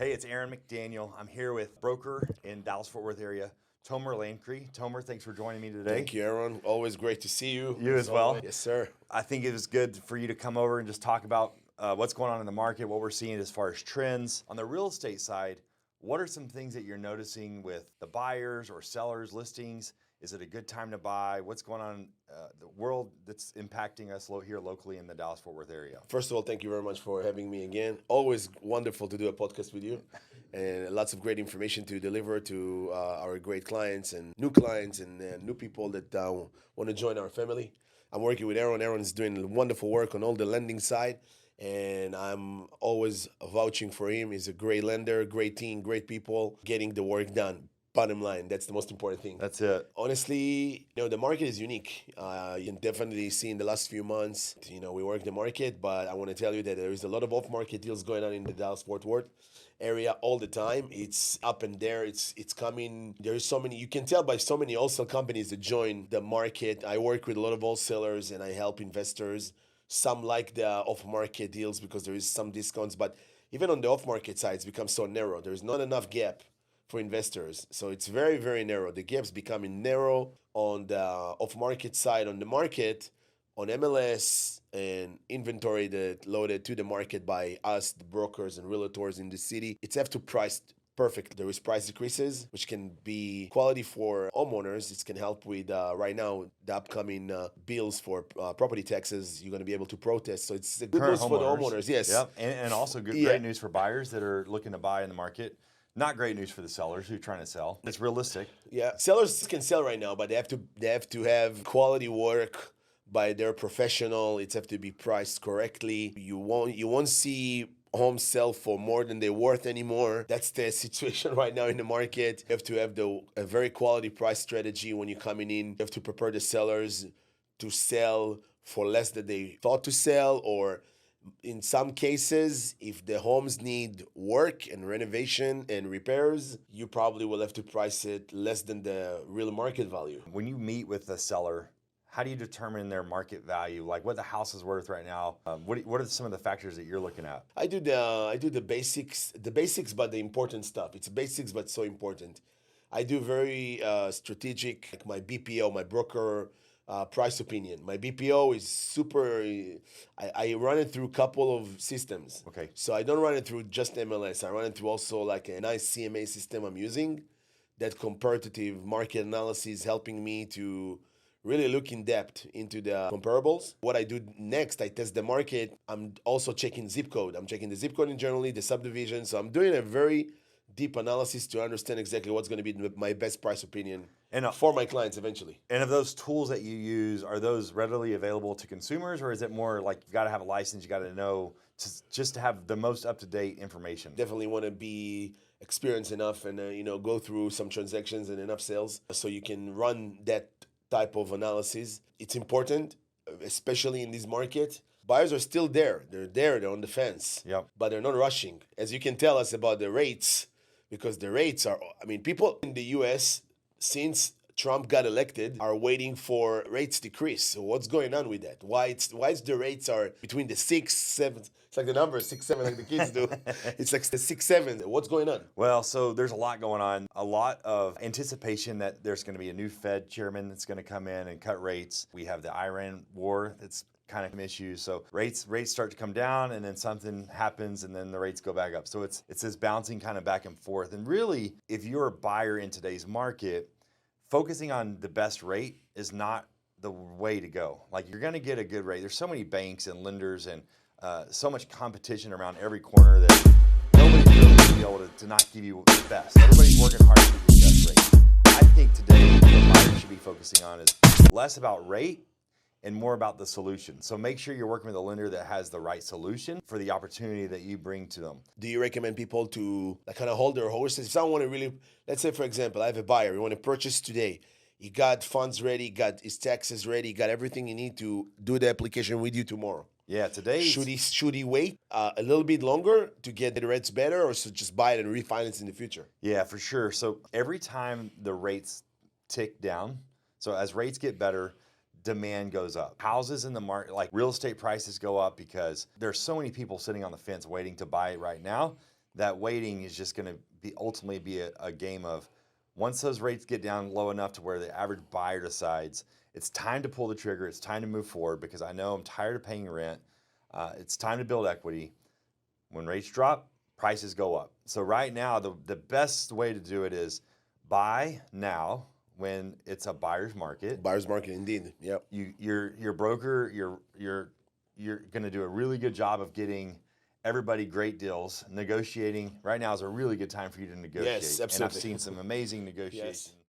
Hey, it's Aaron McDaniel. I'm here with broker in Dallas-Fort Worth area, Tomer Lankri. Tomer, thanks for joining me today. Thank you, Aaron. Always great to see you. You as well. Yes, sir. I think it was good for you to come over and just talk about what's going on in the market, what we're seeing as far as trends. On the real estate side, what are some things that you're noticing with the buyers or sellers listings? Is it a good time to buy? What's going on in the world that's impacting us here locally in the Dallas-Fort Worth area? First of all, thank you very much for having me again. Always wonderful to do a podcast with you, and lots of great information to deliver to our great clients and new new people that want to join our family. I'm working with Aaron. Aaron's doing wonderful work on all the lending side, and I'm always vouching for him. He's a great lender, great team, great people, getting the work done. Bottom line, that's the most important thing. That's it. Honestly, the market is unique. You can definitely see in the last few months, we work the market, but I want to tell you that there is a lot of off-market deals going on in the Dallas-Fort Worth area all the time. It's up and there. It's coming. There's so many. You can tell by so many wholesale companies that join the market. I work with a lot of wholesalers and I help investors. Some like the off-market deals because there is some discounts, but even on the off-market side, it's become so narrow. There's not enough gap for investors. So it's very, very narrow. The gap's becoming narrow on the off-market side. On the market, on MLS and inventory that loaded to the market by us, the brokers and realtors in the city, it's have to price perfect. There is price decreases, which can be quality for homeowners. It can help with, right now, the upcoming bills for property taxes. You're going to be able to protest. So it's a good news for the homeowners. Yes. Yep. And also great news for buyers that are looking to buy in the market. Not great news for the sellers who are trying to sell. It's realistic. Yeah, sellers can sell right now, but they have to have quality work by their professional. It have to be priced correctly. You won't see homes sell for more than they're worth anymore. That's the situation right now in the market. You have to have a very quality price strategy when you're coming in. You have to prepare the sellers to sell for less than they thought to sell, or in some cases, if the homes need work and renovation and repairs, you probably will have to price it less than the real market value. When you meet with a seller, how do you determine their market value? Like what the house is worth right now? What are some of the factors that you're looking at? I do the basics, but the important stuff. It's basics, but so important. I do very strategic, like my BPO, my broker, price opinion. My BPO is super, I run it through a couple of systems. Okay. So I don't run it through just MLS. I run it through also like a nice CMA system I'm using. That comparative market analysis helping me to really look in depth into the comparables. What I do next, I test the market. I'm also checking zip code. I'm checking the zip code internally, the subdivision. So I'm doing a very deep analysis to understand exactly what's going to be my best price opinion for my clients eventually. And of those tools that you use, are those readily available to consumers, or is it more like you got to have a license, you got to know just to have the most up-to-date information? Definitely want to be experienced enough and go through some transactions and enough sales so you can run that type of analysis. It's important, especially in this market. Buyers are still there. They're on the fence. Yep. But they're not rushing. As you can tell us about the rates, because the rates are, people in the U.S., since Trump got elected, are waiting for rates decrease. So what's going on with that? Why is the rates are between the 6, 7, it's like the number 6, 7 like the kids do. It's like the 6, 7. What's going on? Well, so there's a lot going on. A lot of anticipation that there's going to be a new Fed chairman that's going to come in and cut rates. We have the Iran war that's kind of issues. So rates start to come down and then something happens and then the rates go back up. So it's this bouncing kind of back and forth. And really, if you're a buyer in today's market, focusing on the best rate is not the way to go. Like you're going to get a good rate. There's so many banks and lenders and so much competition around every corner that nobody's really going to be able to not give you the best. Everybody's working hard to give you the best rate. I think today what buyers should be focusing on is less about rate and more about the solution. So make sure you're working with a lender that has the right solution for the opportunity that you bring to them. Do you recommend people to kind of hold their horses? If someone want to really, let's say for example, I have a buyer, you want to purchase today. He got funds ready, got his taxes ready, got everything he need to do the application with you tomorrow. Yeah, today. Should he wait a little bit longer to get the rates better, or should just buy it and refinance in the future? Yeah, for sure. So every time the rates tick down, so as rates get better, demand goes up. Houses in the market, like real estate prices go up because there's so many people sitting on the fence waiting to buy it right now that waiting is just going to be ultimately be a game of once those rates get down low enough to where the average buyer decides it's time to pull the trigger, it's time to move forward because I know I'm tired of paying rent. It's time to build equity. When rates drop, prices go up. So right now, the best way to do it is buy now when it's a buyer's market. Buyer's market, indeed. Yep. Your broker, you're going to do a really good job of getting everybody great deals. Negotiating right now is a really good time for you to negotiate. Yes, And I've absolutely. seen some amazing negotiations. Yes.